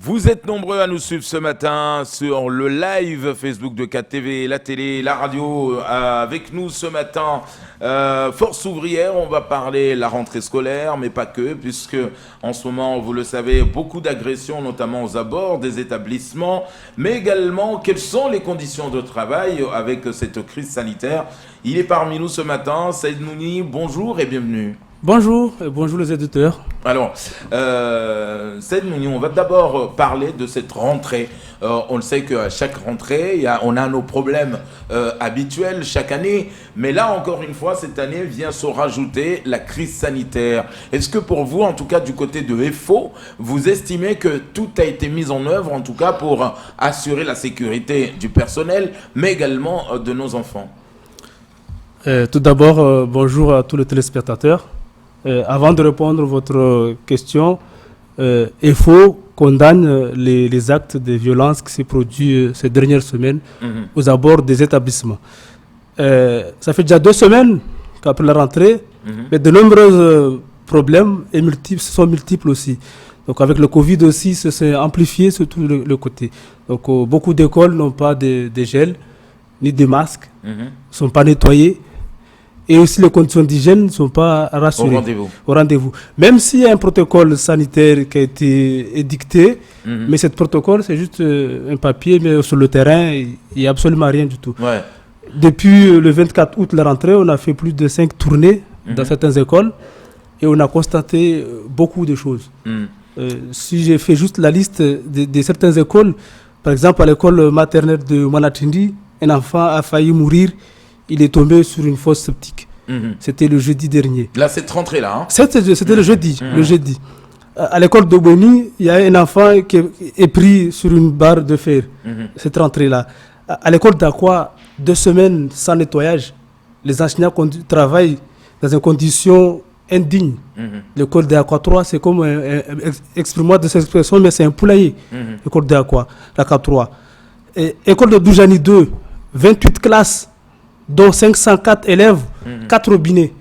Vous êtes nombreux à nous suivre ce matin sur le live Facebook de 4TV, la télé, la radio. Avec nous ce matin, Force ouvrière, on va parler la rentrée scolaire, mais pas que, puisque en ce moment, vous le savez, beaucoup d'agressions, notamment aux abords des établissements, mais également quelles sont les conditions de travail avec cette crise sanitaire. Il est parmi nous ce matin, Saïd Mouni, bonjour et bienvenue. Bonjour, bonjour les éditeurs. Alors, Saïd Mouni, on va d'abord parler de cette rentrée. On le sait qu'à chaque rentrée, on a nos problèmes habituels chaque année. Mais là, encore une fois, cette année vient se rajouter la crise sanitaire. Est-ce que pour vous, en tout cas du côté de FO, vous estimez que tout a été mis en œuvre, en tout cas pour assurer la sécurité du personnel, mais également de nos enfants? Tout d'abord, bonjour à tous les téléspectateurs. Avant de répondre à votre question, FO condamne les actes de violence qui se produisent ces dernières semaines aux abords des établissements. Ça fait déjà 2 semaines qu'après la rentrée, mais de nombreux problèmes sont multiples aussi. Donc avec le Covid aussi, ça s'est amplifié sur tout le côté. Donc beaucoup d'écoles n'ont pas de gel, ni de masques, ne sont pas nettoyées. Et aussi les conditions d'hygiène ne sont pas rassurées. Au rendez-vous. Même s'il y a un protocole sanitaire qui a été édicté, mais ce protocole, c'est juste un papier, mais sur le terrain, il n'y a absolument rien du tout. Ouais. Depuis le 24 août, la rentrée, on a fait plus de 5 tournées dans certaines écoles et on a constaté beaucoup de choses. Si j'ai fait juste la liste de certaines écoles, par exemple à l'école maternelle de Manatindi, un enfant a failli mourir. Il est tombé sur une fosse septique. C'était le jeudi dernier. Là, cette rentrée-là, hein? C'était le jeudi. Le jeudi. À l'école de Boni, il y a un enfant qui est pris sur une barre de fer. Cette rentrée-là. À l'école d'Aqua, 2 semaines sans nettoyage. Les enseignants travaillent dans des conditions indignes. L'école d'Aqua 3, c'est comme, exprime-moi de cette expression, mais c'est un poulailler. L'école d'Aqua, la 3. École de Doujani 2, 28 classes, dont 504 élèves, 4 robinets.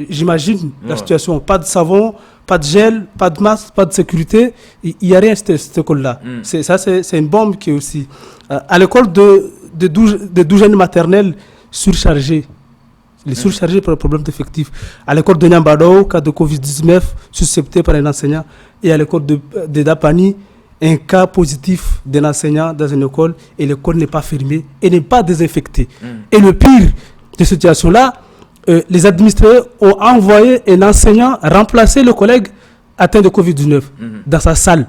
J'imagine la situation. Pas de savon, pas de gel, pas de masque, pas de sécurité. Il n'y a rien à cette école-là. C'est une bombe qui est aussi. À l'école de 12 maternelles, surchargées. Les surchargés par le problème d'effectifs. À l'école de Nyambado, cas de Covid-19, suscepté par un enseignant. Et à l'école de Dapani, un cas positif d'un enseignant dans une école et l'école n'est pas fermée et n'est pas désinfectée. Et le pire de cette situation-là, les administrés ont envoyé un enseignant remplacer le collègue atteint de Covid-19 dans sa salle.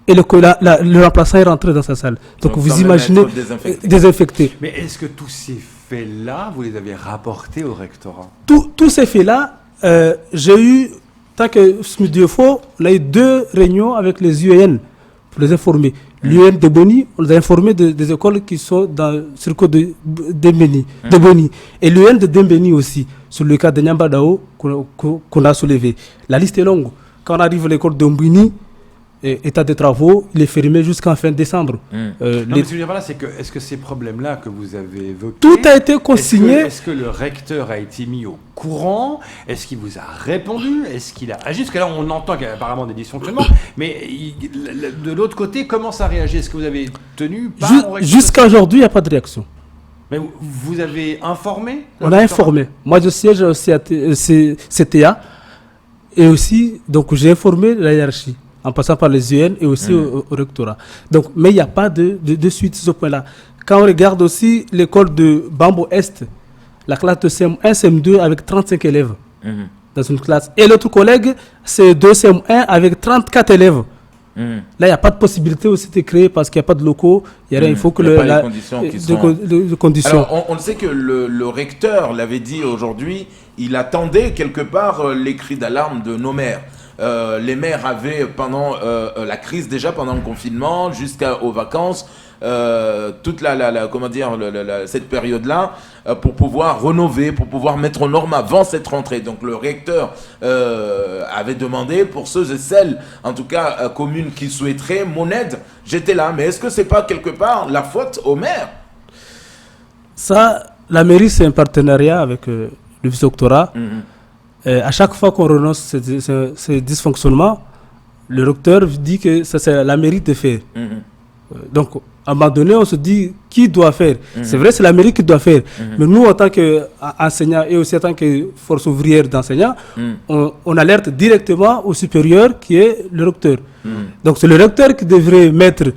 Et le remplaçant est rentré dans sa salle. Donc vous imaginez, désinfecté. Mais est-ce que tous ces faits-là, vous les avez rapportés au rectorat? Tous ces faits-là, j'ai eu, tant que SMUDIOFO, on a eu 2 réunions avec les UEN. Pour les informer. L'UN de Boni, on les a informés des écoles qui sont dans le circuit de Boni. Et l'UN de Dembeni aussi, sur le cas de Nyambadao qu'on a soulevé. La liste est longue. Quand on arrive à l'école de Mbini, état de travaux, il est fermé jusqu'en fin décembre. Mais ce que je veux dire là, c'est que est-ce que ces problèmes-là que vous avez évoqués, tout a été consigné. Est-ce que le recteur a été mis au courant? Est-ce qu'il vous a répondu? Est-ce qu'il a agi? Parce que là, on entend qu'il y a apparemment des dysfonctionnements, mais de l'autre côté, comment ça réagit? Est-ce que vous avez tenu jusqu'à aujourd'hui, il n'y a pas de réaction. Mais vous avez informé? On a informé. Moi, je siège aussi à CTA et aussi, donc j'ai informé la hiérarchie, en passant par les UN et aussi au rectorat. Donc, mais il n'y a pas de suite sur ce point-là. Quand on regarde aussi l'école de Bambo Est, la classe de CM1, CM2 avec 35 élèves dans une classe. Et l'autre collègue, c'est 2 CM1 avec 34 élèves. Là, il n'y a pas de possibilité aussi de créer parce qu'il n'y a pas de locaux. Il y a rien, il faut que les conditions. Alors, on sait que le recteur l'avait dit aujourd'hui, il attendait quelque part les cris d'alarme de nos maires. Les maires avaient pendant la crise, déjà pendant le confinement, jusqu'aux vacances, toute cette période-là, pour pouvoir rénover, pour pouvoir mettre aux normes avant cette rentrée. Donc le recteur avait demandé pour ceux et celles, en tout cas communes qui souhaiteraient mon aide, j'étais là. Mais est-ce que c'est pas quelque part la faute aux maires? Ça, la mairie, c'est un partenariat avec le vice-doctorat. À chaque fois qu'on renonce ces dysfonctionnements, le recteur dit que ça c'est la mairie de faire. Donc, à un moment donné, on se dit qui doit faire. C'est vrai, c'est la mairie qui doit faire. Mais nous, en tant qu'enseignants et aussi en tant que force ouvrière d'enseignants, on alerte directement au supérieur qui est le recteur. Donc, c'est le recteur qui devrait mettre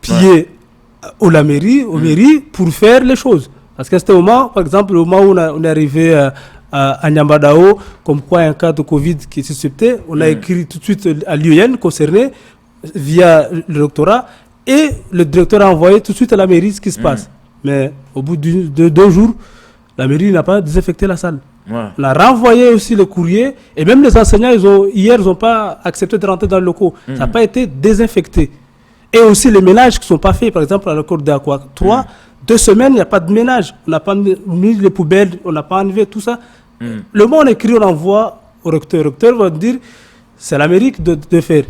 pied la mairie, aux mairies pour faire les choses. Parce qu'à ce moment, par exemple, au moment où on est arrivé à Nyambadao, comme quoi un cas de Covid qui est suspecté, on a écrit tout de suite à l'UN concerné via le rectorat. Et le directeur a envoyé tout de suite à la mairie ce qui se passe. Mais au bout de 2 jours, la mairie n'a pas désinfecté la salle. On a renvoyé aussi le courrier. Et même les enseignants, hier, ils n'ont pas accepté de rentrer dans le locaux. Ça n'a pas été désinfecté. Et aussi les ménages qui ne sont pas faits. Par exemple, à l'école d'Aqua 3, 2 semaines, il n'y a pas de ménage. On n'a pas mis les poubelles, on n'a pas enlevé tout ça. Le mot on écrit, on envoie au recteur. Le recteur va dire, c'est la mairie de faire.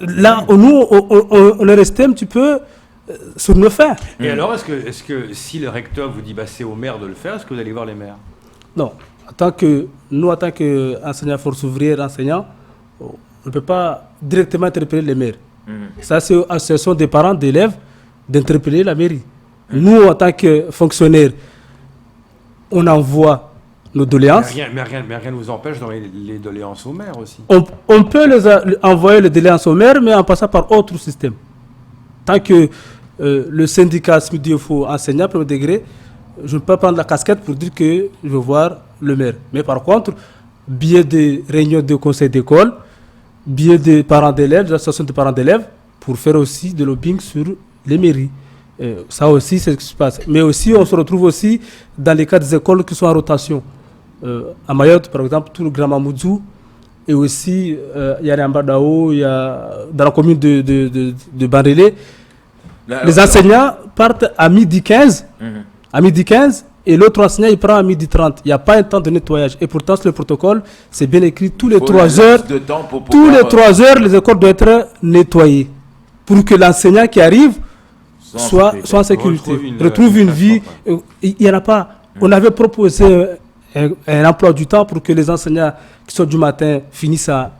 Là, nous, on est resté un petit peu sur nos fins. Et alors, est-ce que si le recteur vous dit c'est au maire de le faire, est-ce que vous allez voir les maires? Non. Nous, en tant qu'enseignants, force ouvrière, enseignants, on ne peut pas directement interpeller les maires. Ça, c'est l'association des parents d'élèves d'interpeller la mairie. Nous, en tant que fonctionnaires, on envoie nos doléances. Mais rien ne vous empêche d'envoyer les doléances au maire aussi. On peut envoyer les doléances au maire, mais en passant par autre système. Tant que le syndicat SMIDIOFO enseignant premier degré, je ne peux pas prendre la casquette pour dire que je veux voir le maire. Mais par contre, biais de réunions de conseil d'école, biais des parents d'élèves, de l'association des parents d'élèves, pour faire aussi de lobbying sur les mairies. Ça aussi, c'est ce qui se passe. Mais aussi, on se retrouve aussi dans les cas des écoles qui sont en rotation. À Mayotte, par exemple, tout le Grand Mamoudzou, et aussi il y a Rambadao, il y a dans la commune de Bandélé, les enseignants partent à 12h15, à 12h15, et l'autre enseignant il prend à 12h30. Il n'y a pas un temps de nettoyage. Et pourtant, sur le protocole, c'est bien écrit, tous les 3 heures, les 3 heures, les écoles doivent être nettoyées pour que l'enseignant qui arrive soit en sécurité, retrouve une vie. Il n'y en a pas. On avait proposé un emploi du temps pour que les enseignants qui sont du matin finissent à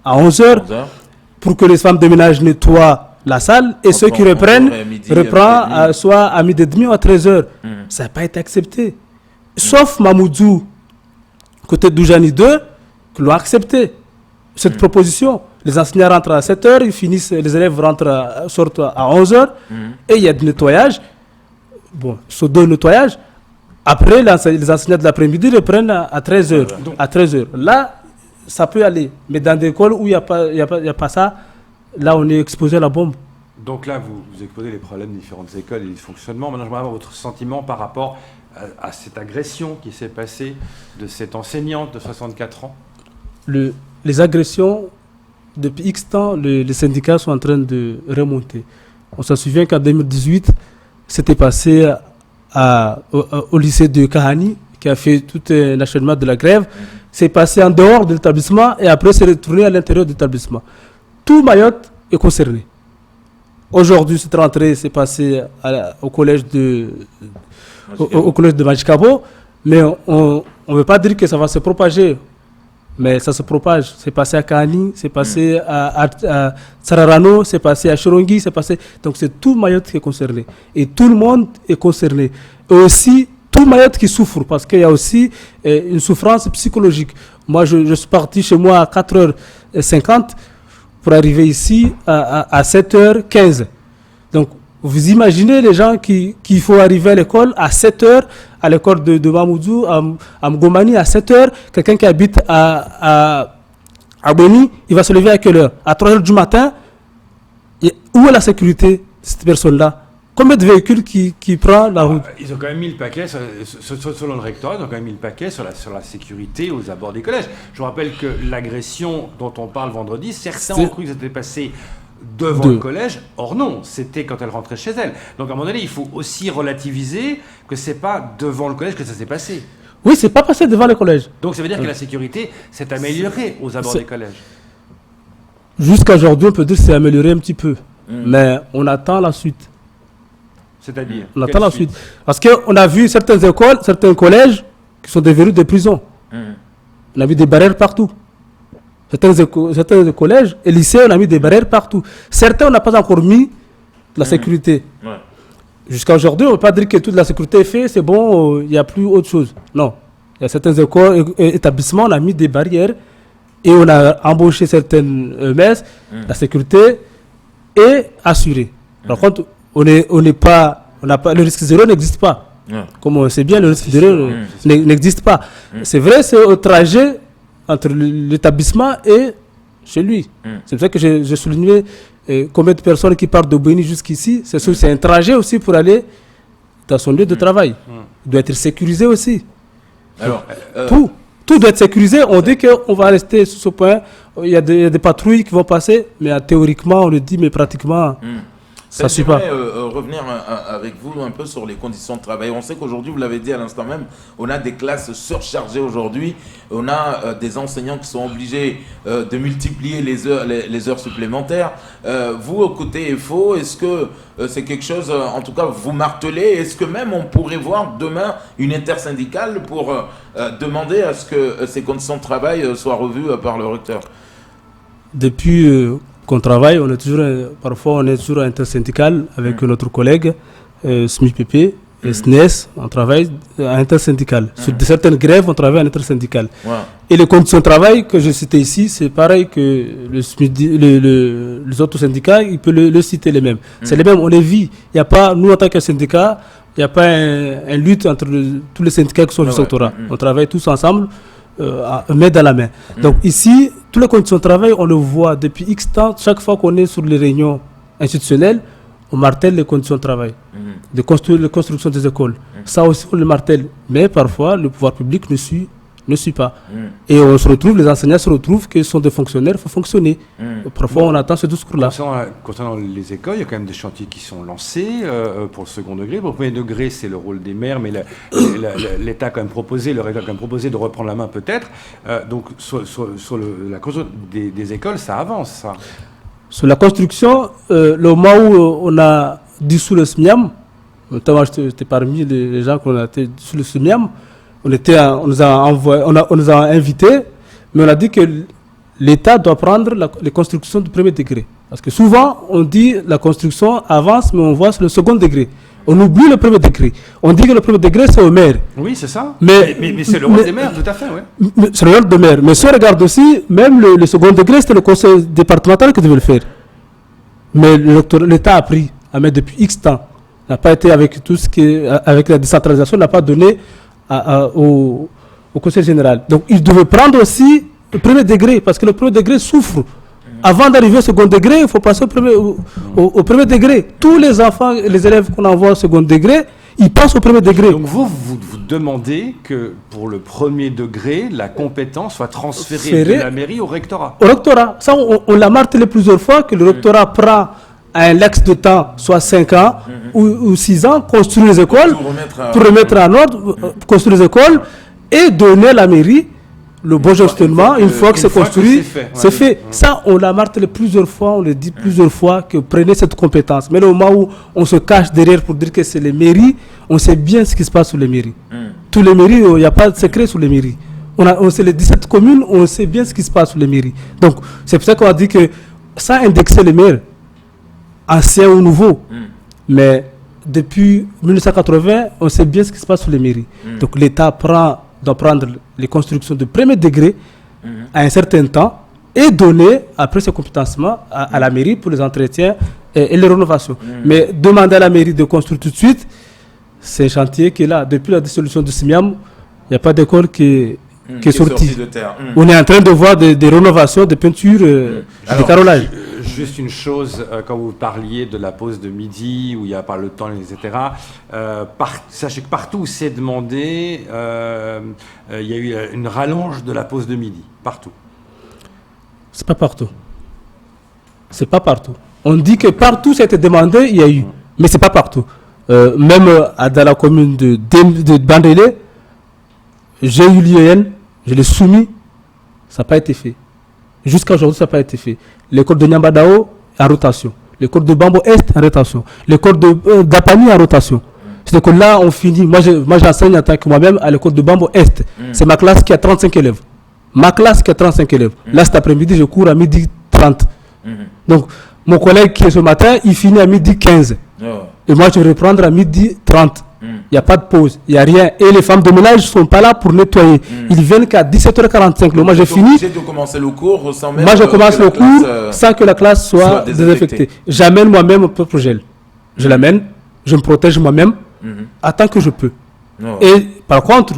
11h, pour que les femmes de ménage nettoient la salle et ceux qui reprennent soit à 12h30 ou à 13h. Ça n'a pas été accepté. Sauf Mamoudzou, côté d'Oujani 2, qui l'ont accepté, cette proposition. Les enseignants rentrent à 7h, ils finissent, les élèves sortent à 11h, et il y a du nettoyage. Bon, sur 2 nettoyages. Après, les enseignants de l'après-midi reprennent à 13h. À 13h. Là, ça peut aller. Mais dans des écoles où il n'y a pas ça, là, on est exposé à la bombe. Donc là, vous exposez les problèmes des différentes écoles et les dysfonctionnements. Maintenant, j'aimerais avoir votre sentiment par rapport à cette agression qui s'est passée de cette enseignante de 64 ans. Les agressions, depuis X temps, les syndicats sont en train de remonter. On se souvient qu'en 2018, c'était passé au lycée de Kahani, qui a fait tout un achèvement de la grève. C'est passé en dehors de l'établissement et après c'est retourné à l'intérieur de l'établissement. Tout Mayotte est concerné. Aujourd'hui, cette rentrée s'est passée au collège de Majikabo, mais on ne veut pas dire que ça va se propager. Mais ça se propage. C'est passé à Kahani, c'est passé à Sararano, c'est passé à Chirongi, c'est passé. Donc c'est tout Mayotte qui est concerné. Et tout le monde est concerné. Et aussi, tout Mayotte qui souffre, parce qu'il y a aussi une souffrance psychologique. Moi, je suis parti chez moi à 4h50 pour arriver ici à 7h15. Donc, vous imaginez les gens qui faut arriver à l'école à 7h, à l'école de Mamoudzou, à Mgomani, à 7h. Quelqu'un qui habite à Boni, il va se lever à quelle heure? À 3h du matin. Où est la sécurité de cette personne-là? Combien de véhicules qui prend la route? Ils ont quand même mis le paquet, selon le rectorat, ils ont quand même mis le paquet sur la sécurité aux abords des collèges. Je vous rappelle que l'agression dont on parle vendredi, certains ont cru que c'était passé devant le collège. Or non, c'était quand elle rentrait chez elle. Donc à un moment donné, il faut aussi relativiser que c'est pas devant le collège que ça s'est passé. Oui, c'est pas passé devant le collège. Donc ça veut dire que la sécurité s'est améliorée aux abords des collèges. Jusqu'à aujourd'hui, on peut dire que c'est amélioré un petit peu. Mais on attend la suite. C'est-à-dire on attend la suite. Parce qu'on a vu certaines écoles, certains collèges qui sont devenus des prisons. On a vu des barrières partout. certains collèges et lycées, on a mis des barrières partout. Certains, on n'a pas encore mis la sécurité. Ouais. Jusqu'à aujourd'hui, on ne peut pas dire que toute la sécurité est faite, c'est bon, il n'y a plus autre chose. Non. Il y a certaines écoles et établissements, on a mis des barrières et on a embauché certaines messes. La sécurité est assurée. Par contre, le risque zéro n'existe pas. Comme on sait bien, le risque zéro n'existe pas. C'est vrai, c'est au trajet entre l'établissement et chez lui. C'est pour ça que j'ai souligné combien de personnes qui partent de Bouéni jusqu'ici. C'est un trajet aussi pour aller dans son lieu de travail. Il doit être sécurisé aussi. Alors, tout doit être sécurisé. On dit qu'on va rester sur ce point. Il y a des patrouilles qui vont passer, mais théoriquement, on le dit, mais pratiquement, ça ne suit pas. Revenir avec vous un peu sur les conditions de travail. On sait qu'aujourd'hui, vous l'avez dit à l'instant même, on a des classes surchargées aujourd'hui. On a des enseignants qui sont obligés de multiplier les heures supplémentaires. Vous, au côté FO, est-ce que c'est quelque chose, en tout cas, vous martelez? Est-ce que même on pourrait voir demain une intersyndicale pour demander à ce que ces conditions de travail soient revues par le recteur? Depuis qu'on travaille, parfois on est toujours intersyndical avec notre collègue SMIPP et SNES, on travaille intersyndical. Sur certaines grèves, on travaille en intersyndical. Et les conditions de travail que je citais ici, c'est pareil que les autres syndicats, ils peuvent le citer les mêmes. C'est les mêmes, on les vit. Il n'y a pas, nous en tant que syndicat, il n'y a pas un lutte entre tous les syndicats qui sont du sectorat. On travaille tous ensemble, main dans la main. Donc ici, toutes les conditions de travail, on le voit depuis X temps. Chaque fois qu'on est sur les réunions institutionnelles, on martèle les conditions de travail, de construction des écoles. Ça aussi, on le martèle. Mais parfois, le pouvoir public ne suit pas. Et on se retrouve, les enseignants se retrouvent qu'ils sont des fonctionnaires, il faut fonctionner. Parfois, on attend ce discours-là. Concernant les écoles, il y a quand même des chantiers qui sont lancés pour le second degré. Pour le premier degré, c'est le rôle des maires, mais l'État a quand même proposé, le recteur a quand même proposé de reprendre la main peut-être. Donc, sur la construction des écoles, ça avance, ça. Sur la construction, le moment où on a dissous le SMIAM, notamment j'étais parmi les gens qui ont été dissous le SMIAM, on nous a invités, mais on a dit que l'État doit prendre les constructions du premier degré. Parce que souvent, on dit la construction avance, mais on voit sur le second degré. On oublie le premier degré. On dit que le premier degré, c'est au maire. Oui, c'est ça. Mais c'est le rôle des maires, tout à fait, oui. C'est le rôle des maires. Mais si on regarde aussi, même le second degré, c'était le conseil départemental qui devait le faire. Mais l'État a pris à mettre depuis X temps. N'a pas été avec tout ce qui avec la décentralisation, n'a pas donné au conseil général. Donc, il devait prendre aussi le premier degré, parce que le premier degré souffre. Avant d'arriver au second degré, il faut passer au premier degré. Tous les enfants, les élèves qu'on envoie au second degré, ils passent au premier degré. Donc vous demandez que pour le premier degré, la compétence soit transférée de la mairie au rectorat. Au rectorat. Ça, on l'a martelé plusieurs fois, que le rectorat prend à un laps de temps, soit 5 ans ou 6 ans, construire les écoles, pour remettre en ordre, construire les écoles et donner à la mairie le bon gestionnement. Une fois que c'est construit, c'est fait. Ça, on l'a martelé plusieurs fois, on le dit plusieurs fois, que prenez cette compétence. Mais le moment où on se cache derrière pour dire que c'est les mairies, on sait bien ce qui se passe sur les mairies. Tous les mairies, il n'y a pas de secret sur les mairies. On sait les 17 communes, on sait bien ce qui se passe sur les mairies. Donc, c'est pour ça qu'on a dit que sans indexer les maires, anciens ou nouveaux, mais depuis 1980, on sait bien ce qui se passe sur les mairies. Donc, l'État doit prendre les constructions de premier degré à un certain temps et donner après ce compétencement à la mairie pour les entretiens et les rénovations. Mais demander à la mairie de construire tout de suite, c'est un chantier qui est là. Depuis la dissolution du SMIAM, il n'y a pas d'école qui est sortie. De terre. On est en train de voir des rénovations, des peintures, des carrelages. Juste une chose, quand vous parliez de la pause de midi, où il n'y a pas le temps, etc., sachez que partout où c'est demandé, il y a eu une rallonge de la pause de midi, partout. C'est pas partout. C'est pas partout. On dit que partout ça a été demandé, il y a eu. Mais c'est pas partout. Même dans la commune de Bandélé, j'ai eu l'IEN, je l'ai soumis, ça n'a pas été fait. Jusqu'à aujourd'hui, ça n'a pas été fait. L'école de Nyambadao en rotation. L'école de Bambo Est en rotation. L'école d'Apani en rotation. Cette école-là, on finit. Moi, j'enseigne en tant que moi-même à l'école de Bambo Est. C'est ma classe qui a 35 élèves. Ma classe qui a 35 élèves. Là, cet après-midi, je cours à 12h30. Donc, mon collègue qui est ce matin, il finit à 12h15. Et moi, je vais reprendre à 12h30. Il n'y a pas de pause, il n'y a rien. Et les femmes de ménage ne sont pas là pour nettoyer. Ils viennent qu'à 17h45. Moi, je finis. De commencer le cours sans même moi, je commence le cours sans que la classe soit désinfectée. J'amène moi-même un peu de gel. Je l'amène, je me protège moi-même, tant que je peux. Et par contre,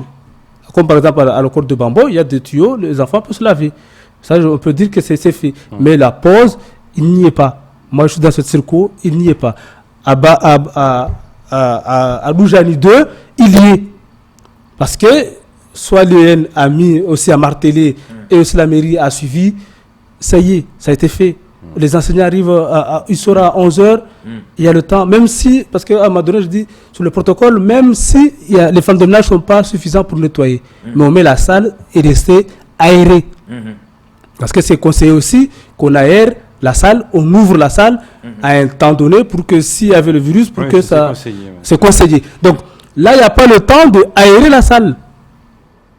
comme par exemple à l'école de Bambo, il y a des tuyaux, les enfants peuvent se laver. Ça, on peut dire que c'est fait. Mais la pause, il n'y est pas. Moi, je suis dans ce circuit, il n'y est pas. À Loujani 2, il y est. Parce que soit l'UN a mis aussi à marteler et aussi la mairie a suivi, ça y est, ça a été fait. Les enseignants arrivent, ils sortent à 11h, il y a le temps, même si, parce qu'à un moment donné, je dis, sur le protocole, même si les femmes de ménage ne sont pas suffisantes pour nettoyer, mais on met la salle et rester aérée. Parce que c'est conseillé aussi qu'on aère la salle, on ouvre la salle à un temps donné pour que s'il y avait le virus, pour que ça... C'est conseillé. Donc là, il n'y a pas le temps d'aérer la salle.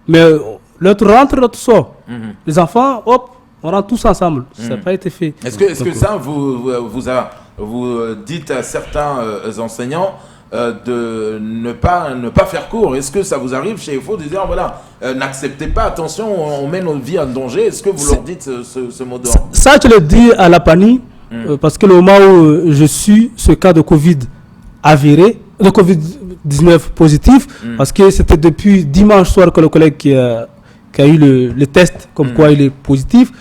Mais l'autre rentre, l'autre sort. Les enfants, hop, on rentre tous ensemble. Ça n'a pas été fait. Est-ce que ça, vous dites à certains enseignants de ne pas faire cours? Est-ce que ça vous arrive chez EFO de dire, voilà, n'acceptez pas, attention, on met notre vie en danger? Est-ce que vous leur dites ce mot d'ordre? Ça, je le dis à la PANI, parce que le moment où je suis ce cas de Covid avéré, de Covid-19 positif, parce que c'était depuis dimanche soir que le collègue qui a eu le test, comme quoi il est positif.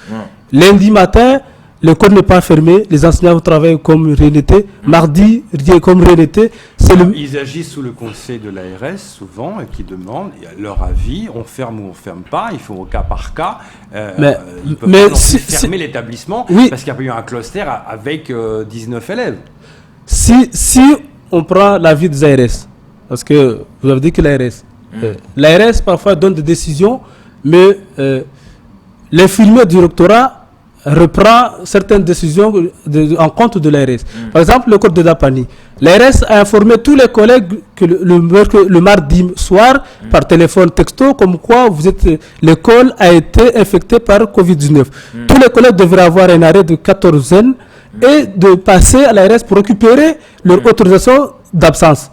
Lundi matin, l'école n'est pas fermée, les enseignants travaillent comme rien n'était. Mardi, rien comme rien n'était. Ils agissent sous le conseil de l'ARS souvent et qui demandent leur avis, on ferme ou on ne ferme pas, ils font au cas par cas. Ils peuvent pas fermer l'établissement parce qu'il y a eu un cluster avec 19 élèves. Si on prend l'avis des ARS, parce que vous avez dit que l'ARS parfois donne des décisions, mais l'infirmier du rectorat reprend certaines décisions en compte de l'ARS. Par exemple, le code de Dapani. L'ARS a informé tous les collègues que le mardi soir, par téléphone, texto, comme quoi l'école a été infectée par Covid-19. Tous les collègues devraient avoir un arrêt de 14e et de passer à l'ARS pour récupérer leur autorisation d'absence.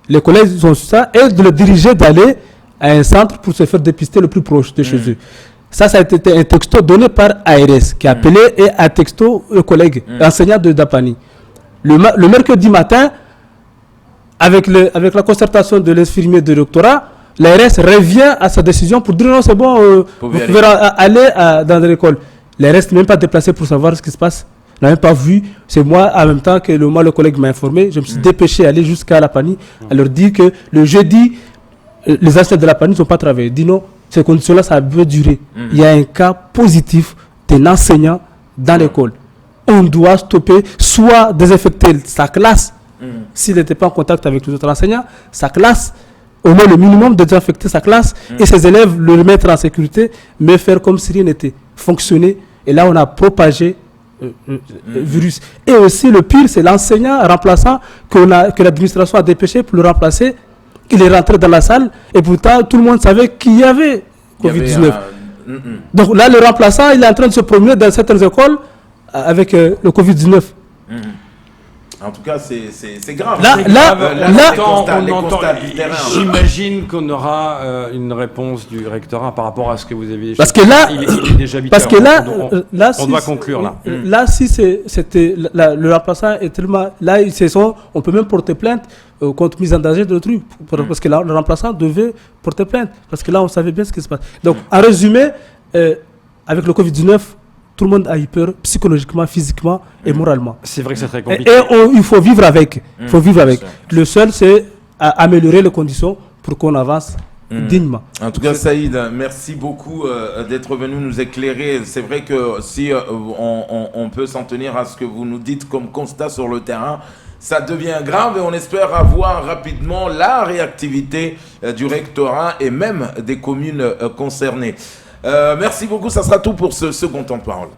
Les collègues ont ça et de le diriger d'aller à un centre pour se faire dépister le plus proche de chez eux. Ça a été un texto donné par ARS qui a appelé et a texto le collègue enseignant de Dapani. Le mercredi matin, avec la concertation de l'infirmier de rectorat, l'ARS revient à sa décision pour dire non, c'est bon, vous pouvez aller dans l'école. L'ARS n'est même pas déplacé pour savoir ce qui se passe. N'a même pas vu. C'est moi, en même temps que le collègue m'a informé, je me suis dépêché d'aller jusqu'à la Pani, à leur dire que le jeudi, les enseignants de la Pani ne sont pas travaillés. Dis non, ces conditions-là, ça peut durer. Il y a un cas positif d'un enseignant dans l'école. On doit stopper, soit désinfecter sa classe, s'il n'était pas en contact avec les autres enseignants, sa classe, au moins le minimum de désinfecter sa classe, et ses élèves le remettre en sécurité, mais faire comme si rien n'était. Fonctionner. Et là, on a propagé le virus. Et aussi, le pire, c'est l'enseignant remplaçant que l'administration a dépêché pour le remplacer. Il est rentré dans la salle et pourtant, tout le monde savait qu'il y avait Covid-19. Donc là, le remplaçant, il est en train de se promener dans certaines écoles avec le Covid-19. En tout cas, c'est grave. J'imagine qu'on aura une réponse du rectorat par rapport à ce que vous avez. Parce que là, il est déjà 8 heures. On doit conclure là. Là, si c'était le remplaçant est tellement là, on peut même porter plainte contre mise en danger de truc, parce que là, le remplaçant devait porter plainte, parce que là, on savait bien ce qui se passe. Donc, en résumé, avec le Covid-19. Tout le monde a eu peur psychologiquement, physiquement et moralement. C'est vrai que c'est très compliqué. Et il faut vivre avec. Le seul, c'est améliorer les conditions pour qu'on avance dignement. En tout cas, Saïd, merci beaucoup d'être venu nous éclairer. C'est vrai que si on peut s'en tenir à ce que vous nous dites comme constat sur le terrain, ça devient grave et on espère avoir rapidement la réactivité du rectorat et même des communes concernées. Merci beaucoup, ça sera tout pour ce second temps de parole.